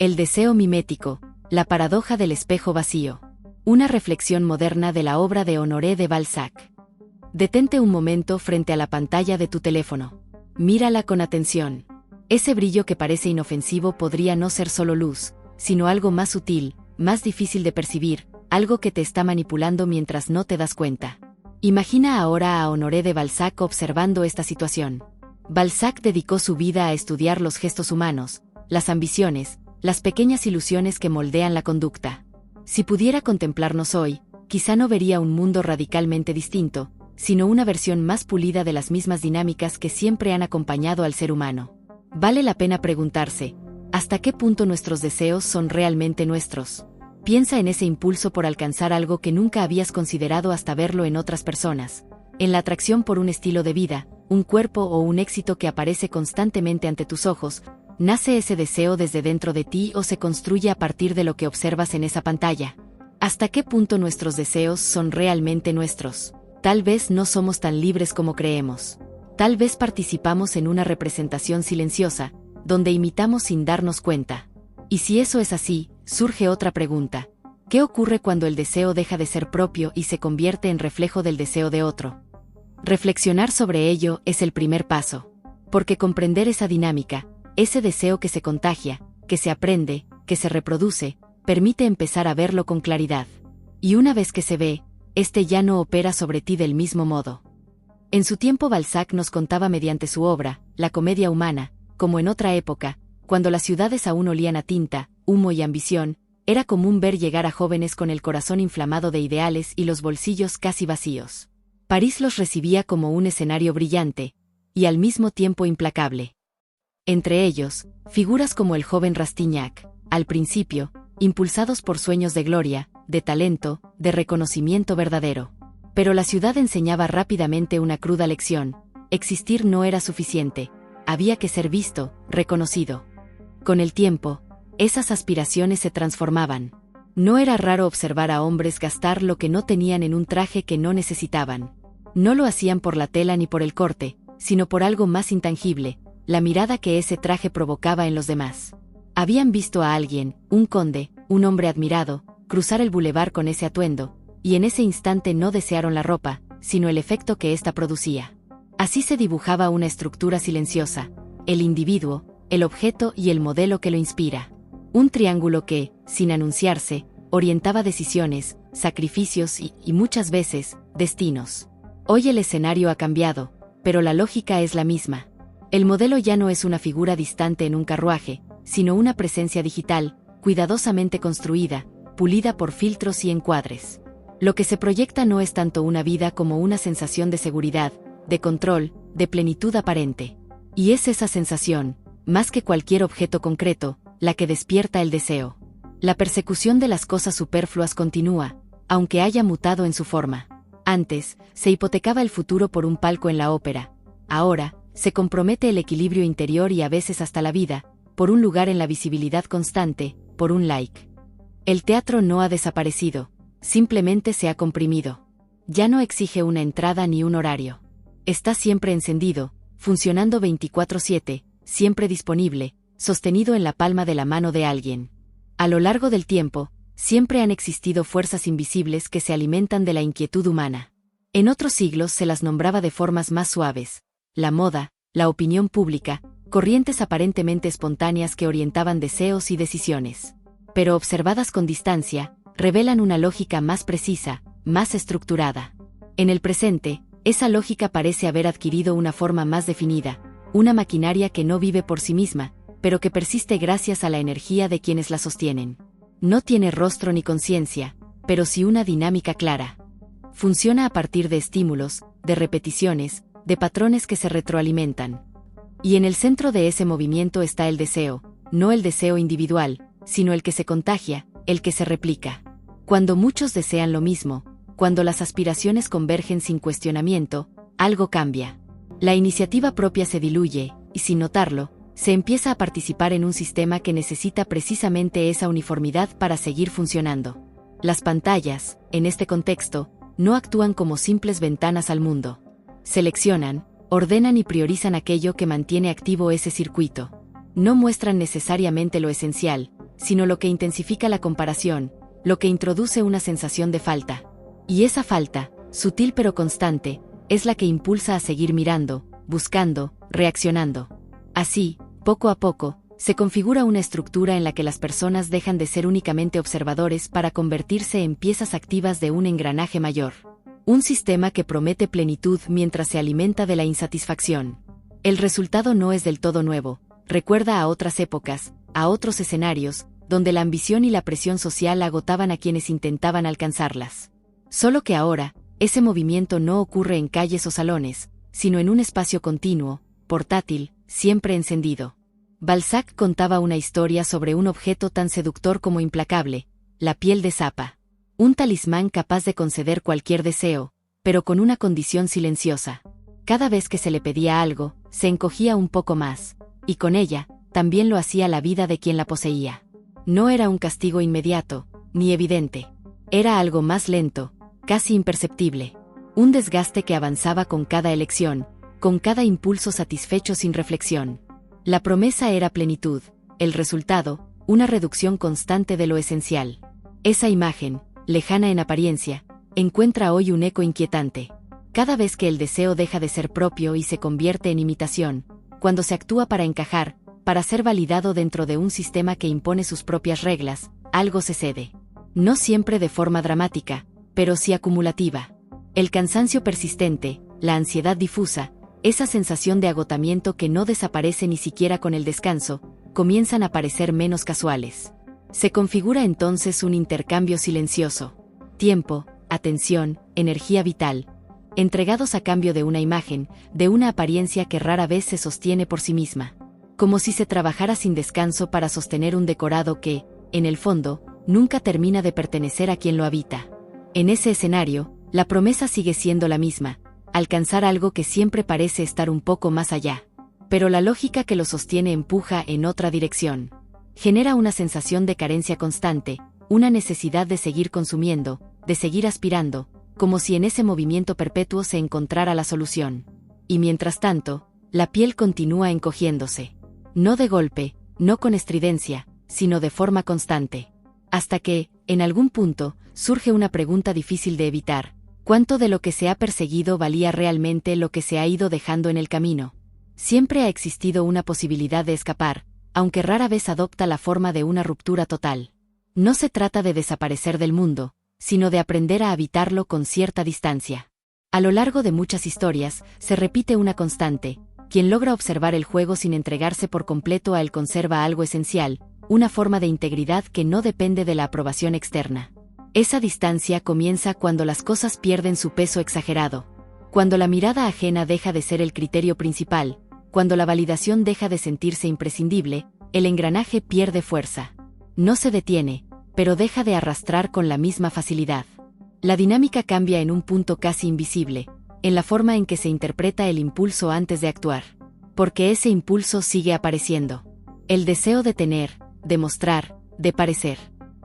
El deseo mimético, la paradoja del espejo vacío. Una reflexión moderna de la obra de Honoré de Balzac. Detente un momento frente a la pantalla de tu teléfono. Mírala con atención. Ese brillo que parece inofensivo podría no ser solo luz, sino algo más sutil, más difícil de percibir, algo que te está manipulando mientras no te das cuenta. Imagina ahora a Honoré de Balzac observando esta situación. Balzac dedicó su vida a estudiar los gestos humanos, las ambiciones, las pequeñas ilusiones que moldean la conducta. Si pudiera contemplarnos hoy, quizá no vería un mundo radicalmente distinto, sino una versión más pulida de las mismas dinámicas que siempre han acompañado al ser humano. Vale la pena preguntarse, ¿hasta qué punto nuestros deseos son realmente nuestros? Piensa en ese impulso por alcanzar algo que nunca habías considerado hasta verlo en otras personas, en la atracción por un estilo de vida, un cuerpo o un éxito que aparece constantemente ante tus ojos. ¿Nace ese deseo desde dentro de ti o se construye a partir de lo que observas en esa pantalla? ¿Hasta qué punto nuestros deseos son realmente nuestros? Tal vez no somos tan libres como creemos. Tal vez participamos en una representación silenciosa, donde imitamos sin darnos cuenta. Y si eso es así, surge otra pregunta. ¿Qué ocurre cuando el deseo deja de ser propio y se convierte en reflejo del deseo de otro? Reflexionar sobre ello es el primer paso. Porque comprender esa dinámica, ese deseo que se contagia, que se aprende, que se reproduce, permite empezar a verlo con claridad. Y una vez que se ve, este ya no opera sobre ti del mismo modo. En su tiempo Balzac nos contaba mediante su obra, La comedia humana, como en otra época, cuando las ciudades aún olían a tinta, humo y ambición, era común ver llegar a jóvenes con el corazón inflamado de ideales y los bolsillos casi vacíos. París los recibía como un escenario brillante, y al mismo tiempo implacable. Entre ellos, figuras como el joven Rastignac, al principio, impulsados por sueños de gloria, de talento, de reconocimiento verdadero. Pero la ciudad enseñaba rápidamente una cruda lección: existir no era suficiente, había que ser visto, reconocido. Con el tiempo, esas aspiraciones se transformaban. No era raro observar a hombres gastar lo que no tenían en un traje que no necesitaban. No lo hacían por la tela ni por el corte, sino por algo más intangible, la mirada que ese traje provocaba en los demás. Habían visto a alguien, un conde, un hombre admirado, cruzar el bulevar con ese atuendo, y en ese instante no desearon la ropa, sino el efecto que ésta producía. Así se dibujaba una estructura silenciosa: el individuo, el objeto y el modelo que lo inspira. Un triángulo que, sin anunciarse, orientaba decisiones, sacrificios y muchas veces, destinos. Hoy el escenario ha cambiado, pero la lógica es la misma. El modelo ya no es una figura distante en un carruaje, sino una presencia digital, cuidadosamente construida, pulida por filtros y encuadres. Lo que se proyecta no es tanto una vida como una sensación de seguridad, de control, de plenitud aparente. Y es esa sensación, más que cualquier objeto concreto, la que despierta el deseo. La persecución de las cosas superfluas continúa, aunque haya mutado en su forma. Antes, se hipotecaba el futuro por un palco en la ópera. Ahora, se compromete el equilibrio interior y a veces hasta la vida, por un lugar en la visibilidad constante, por un like. El teatro no ha desaparecido, simplemente se ha comprimido. Ya no exige una entrada ni un horario. Está siempre encendido, funcionando 24/7, siempre disponible, sostenido en la palma de la mano de alguien. A lo largo del tiempo, siempre han existido fuerzas invisibles que se alimentan de la inquietud humana. En otros siglos se las nombraba de formas más suaves: la moda, la opinión pública, corrientes aparentemente espontáneas que orientaban deseos y decisiones. Pero observadas con distancia, revelan una lógica más precisa, más estructurada. En el presente, esa lógica parece haber adquirido una forma más definida, una maquinaria que no vive por sí misma, pero que persiste gracias a la energía de quienes la sostienen. No tiene rostro ni conciencia, pero sí una dinámica clara. Funciona a partir de estímulos, de repeticiones, de patrones que se retroalimentan. Y en el centro de ese movimiento está el deseo, no el deseo individual, sino el que se contagia, el que se replica. Cuando muchos desean lo mismo, cuando las aspiraciones convergen sin cuestionamiento, algo cambia. La iniciativa propia se diluye, y sin notarlo, se empieza a participar en un sistema que necesita precisamente esa uniformidad para seguir funcionando. Las pantallas, en este contexto, no actúan como simples ventanas al mundo. Seleccionan, ordenan y priorizan aquello que mantiene activo ese circuito. No muestran necesariamente lo esencial, sino lo que intensifica la comparación, lo que introduce una sensación de falta. Y esa falta, sutil pero constante, es la que impulsa a seguir mirando, buscando, reaccionando. Así, poco a poco, se configura una estructura en la que las personas dejan de ser únicamente observadores para convertirse en piezas activas de un engranaje mayor. Un sistema que promete plenitud mientras se alimenta de la insatisfacción. El resultado no es del todo nuevo, recuerda a otras épocas, a otros escenarios, donde la ambición y la presión social agotaban a quienes intentaban alcanzarlas. Solo que ahora, ese movimiento no ocurre en calles o salones, sino en un espacio continuo, portátil, siempre encendido. Balzac contaba una historia sobre un objeto tan seductor como implacable, la piel de Zapa. Un talismán capaz de conceder cualquier deseo, pero con una condición silenciosa. Cada vez que se le pedía algo, se encogía un poco más, y con ella, también lo hacía la vida de quien la poseía. No era un castigo inmediato, ni evidente. Era algo más lento, casi imperceptible. Un desgaste que avanzaba con cada elección, con cada impulso satisfecho sin reflexión. La promesa era plenitud, el resultado, una reducción constante de lo esencial. Esa imagen, lejana en apariencia, encuentra hoy un eco inquietante. Cada vez que el deseo deja de ser propio y se convierte en imitación, cuando se actúa para encajar, para ser validado dentro de un sistema que impone sus propias reglas, algo se cede. No siempre de forma dramática, pero sí acumulativa. El cansancio persistente, la ansiedad difusa, esa sensación de agotamiento que no desaparece ni siquiera con el descanso, comienzan a parecer menos casuales. Se configura entonces un intercambio silencioso. Tiempo, atención, energía vital, entregados a cambio de una imagen, de una apariencia que rara vez se sostiene por sí misma. Como si se trabajara sin descanso para sostener un decorado que, en el fondo, nunca termina de pertenecer a quien lo habita. En ese escenario, la promesa sigue siendo la misma, alcanzar algo que siempre parece estar un poco más allá. Pero la lógica que lo sostiene empuja en otra dirección. Genera una sensación de carencia constante, una necesidad de seguir consumiendo, de seguir aspirando, como si en ese movimiento perpetuo se encontrara la solución. Y mientras tanto, la piel continúa encogiéndose. No de golpe, no con estridencia, sino de forma constante. Hasta que, en algún punto, surge una pregunta difícil de evitar. ¿Cuánto de lo que se ha perseguido valía realmente lo que se ha ido dejando en el camino? Siempre ha existido una posibilidad de escapar, aunque rara vez adopta la forma de una ruptura total. No se trata de desaparecer del mundo, sino de aprender a habitarlo con cierta distancia. A lo largo de muchas historias, se repite una constante: quien logra observar el juego sin entregarse por completo a él conserva algo esencial, una forma de integridad que no depende de la aprobación externa. Esa distancia comienza cuando las cosas pierden su peso exagerado, cuando la mirada ajena deja de ser el criterio principal, cuando la validación deja de sentirse imprescindible, el engranaje pierde fuerza. No se detiene, pero deja de arrastrar con la misma facilidad. La dinámica cambia en un punto casi invisible, en la forma en que se interpreta el impulso antes de actuar. Porque ese impulso sigue apareciendo. El deseo de tener, de mostrar, de parecer.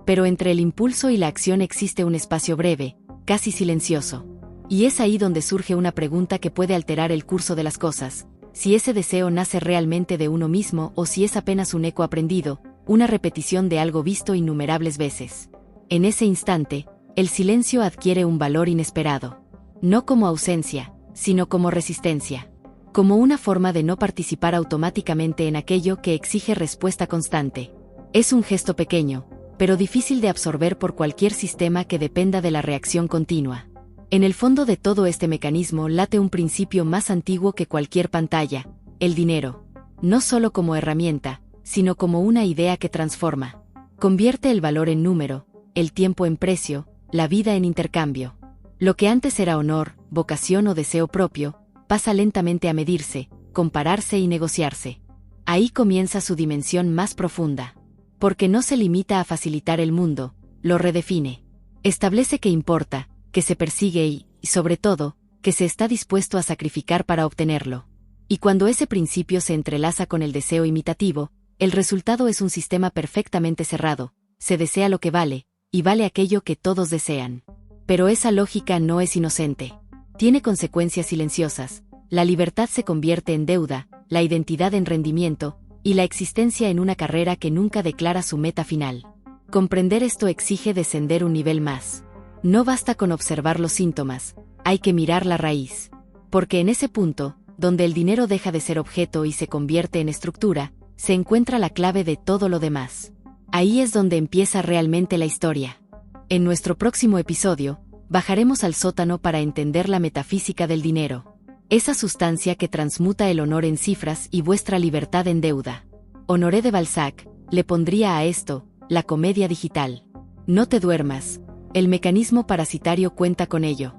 Pero entre el impulso y la acción existe un espacio breve, casi silencioso. Y es ahí donde surge una pregunta que puede alterar el curso de las cosas: si ese deseo nace realmente de uno mismo o si es apenas un eco aprendido, una repetición de algo visto innumerables veces. En ese instante, el silencio adquiere un valor inesperado. No como ausencia, sino como resistencia. Como una forma de no participar automáticamente en aquello que exige respuesta constante. Es un gesto pequeño, pero difícil de absorber por cualquier sistema que dependa de la reacción continua. En el fondo de todo este mecanismo late un principio más antiguo que cualquier pantalla: el dinero. No solo como herramienta, sino como una idea que transforma. Convierte el valor en número, el tiempo en precio, la vida en intercambio. Lo que antes era honor, vocación o deseo propio, pasa lentamente a medirse, compararse y negociarse. Ahí comienza su dimensión más profunda. Porque no se limita a facilitar el mundo, lo redefine. Establece qué importa, que se persigue y, sobre todo, que se está dispuesto a sacrificar para obtenerlo. Y cuando ese principio se entrelaza con el deseo imitativo, el resultado es un sistema perfectamente cerrado: se desea lo que vale, y vale aquello que todos desean. Pero esa lógica no es inocente. Tiene consecuencias silenciosas. La libertad se convierte en deuda, la identidad en rendimiento, y la existencia en una carrera que nunca declara su meta final. Comprender esto exige descender un nivel más. No basta con observar los síntomas, hay que mirar la raíz. Porque en ese punto, donde el dinero deja de ser objeto y se convierte en estructura, se encuentra la clave de todo lo demás. Ahí es donde empieza realmente la historia. En nuestro próximo episodio, bajaremos al sótano para entender la metafísica del dinero. Esa sustancia que transmuta el honor en cifras y vuestra libertad en deuda. Honoré de Balzac le pondría a esto, la comedia digital. No te duermas, el mecanismo parasitario cuenta con ello.